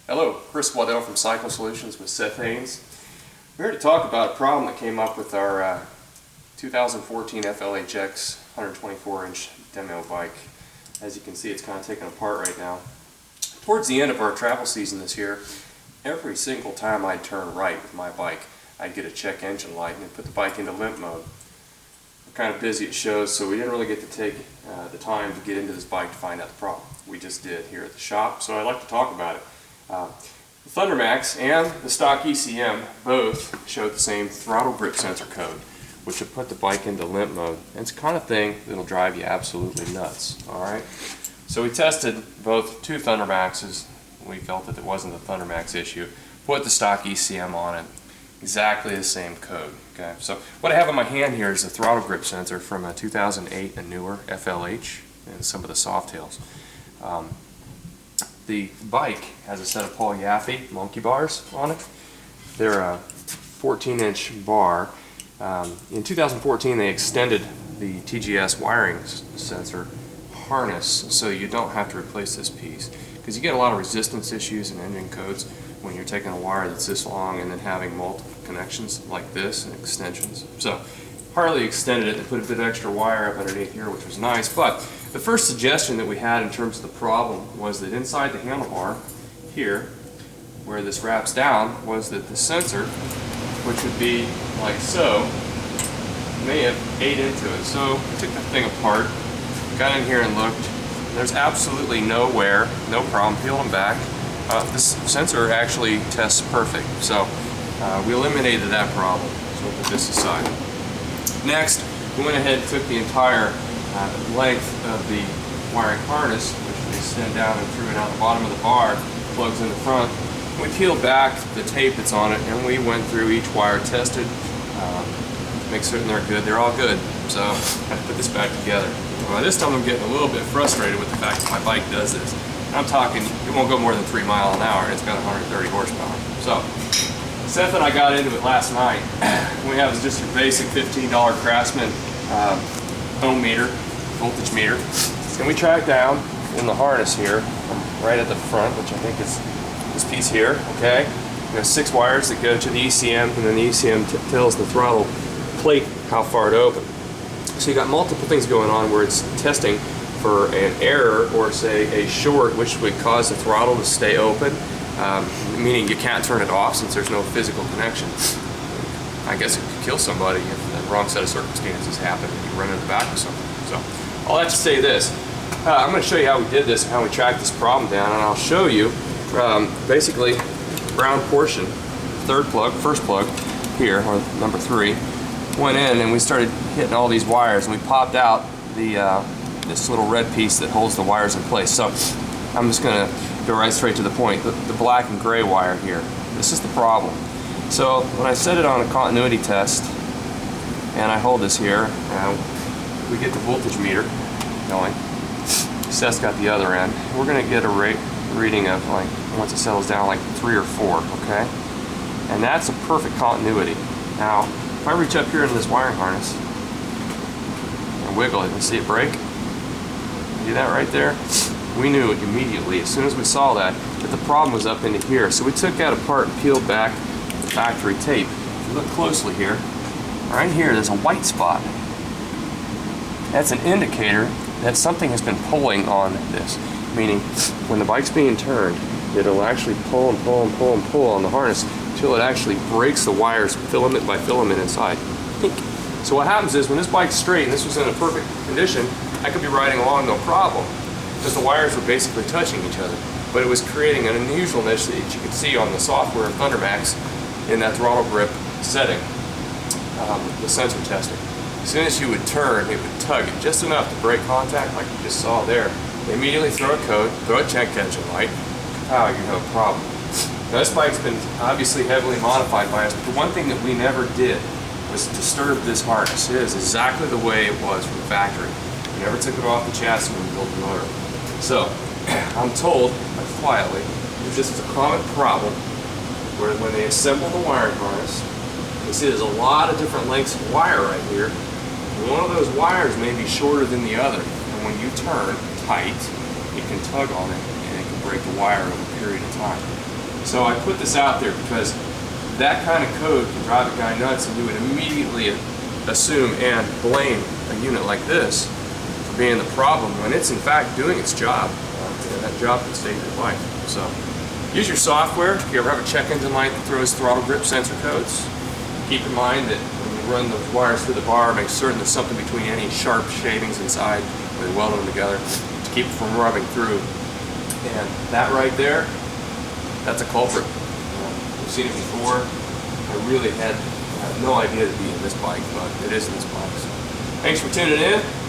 Hello, Chris Waddell from Cycle Solutions with Seth Haynes. We're here to talk about a problem that came up with our 2014 FLHX 124-inch demo bike. As you can see, it's kind of taken apart right now. Towards the end of our travel season this year, every single time I'd turn right with my bike, I'd get a check engine light and I'd put the bike into limp mode. We're kind of busy at shows, so we didn't really get to take the time to get into this bike to find out the problem. We just did here at the shop, so I'd like to talk about it. The ThunderMax and the stock ECM both showed the same throttle grip sensor code, which would put the bike into limp mode. And it's the kind of thing that'll drive you absolutely nuts. Alright? So we tested both two ThunderMaxes. We felt that it wasn't the ThunderMax issue. Put the stock ECM on it. Exactly the same code. Okay? So what I have in my hand here is the throttle grip sensor from a 2008 and newer FLH and some of the Softails. The bike has a set of Paul Yaffe monkey bars on it. They're a 14-inch bar. In 2014 they extended the TGS wiring sensor harness so you don't have to replace this piece, because you get a lot of resistance issues in engine codes when you're taking a wire that's this long and then having multiple connections like this and extensions. So Harley extended it and put a bit of extra wire up underneath here, which was nice. But the first suggestion that we had in terms of the problem was that inside the handlebar here, where this wraps down, was that the sensor, which would be like so, may have ate into it. So we took the thing apart, got in here and looked. There's absolutely no wear, no problem. Peeled them back. This sensor actually tests perfect. So we eliminated that problem. So we'll put this aside. Next, we went ahead and took the entire length of the wiring harness, which we extend down and through and out the bottom of the bar, plugs in the front. We peeled back the tape that's on it, and we went through each wire, tested, make certain they're good. They're all good. So I have to put this back together. Well, this time I'm getting a little bit frustrated with the fact that my bike does this. I'm talking, it won't go more than 3 miles an hour, and it's got 130 horsepower. So Seth and I got into it last night. We have just your basic $15 Craftsman ohm meter, voltage meter, and we tracked down in the harness here, right at the front, which I think is this piece here. Okay, there's 6 wires that go to the ECM, and then the ECM tells the throttle plate how far to open. So you got multiple things going on where it's testing for an error or say a short, which would cause the throttle to stay open. Meaning you can't turn it off since there's no physical connection. I guess it could kill somebody if the wrong set of circumstances happen and you run in the back of something. So I'll have to say this. I'm going to show you how we did this and how we tracked this problem down, and I'll show you basically brown portion, first plug here, or number 3, went in and we started hitting all these wires, and we popped out the this little red piece that holds the wires in place. So I'm just going to go right straight to the point. The black and gray wire here. This is the problem. So when I set it on a continuity test, and I hold this here, we get the voltage meter going. Seth's got the other end. We're going to get a reading of, like, once it settles down, like 3 or 4, okay? And that's a perfect continuity. Now, if I reach up here into this wiring harness and wiggle it and see it break, see that right there? We knew immediately, as soon as we saw that the problem was up into here. So we took that apart and peeled back the factory tape. If you look closely here, right here there's a white spot. That's an indicator that something has been pulling on this. Meaning, when the bike's being turned, it'll actually pull and pull and pull and pull on the harness until it actually breaks the wires filament by filament inside. So what happens is, when this bike's straight, and this was in a perfect condition, I could be riding along no problem, because the wires were basically touching each other. But it was creating an unusualness that you could see on the software of ThunderMax in that throttle grip setting, the sensor testing. As soon as you would turn, it would tug it just enough to break contact, like you just saw there. They immediately throw a code, throw a check engine light. Oh, you have a problem. Now, this bike's been obviously heavily modified by us, but the one thing that we never did was disturb this harness. It is exactly the way it was from the factory. We never took it off the chassis when we built the motor. So, I'm told, quietly, that this is a common problem where when they assemble the wiring harness, you see there's a lot of different lengths of wire right here. One of those wires may be shorter than the other, and when you turn tight, it can tug on it and it can break the wire over a period of time. So I put this out there because that kind of code can drive a guy nuts, and you would immediately assume and blame a unit like this for being the problem when it's in fact doing its job. That job can save your life. So use your software. If you ever have a check engine light that throws throttle grip sensor codes, keep in mind that when you run those wires through the bar, make certain there's something between any sharp shavings inside when you weld them together to keep it from rubbing through. And that right there, that's a culprit. We've seen it before. I really had no idea to be in this bike, but it is in this bike. So, thanks for tuning in.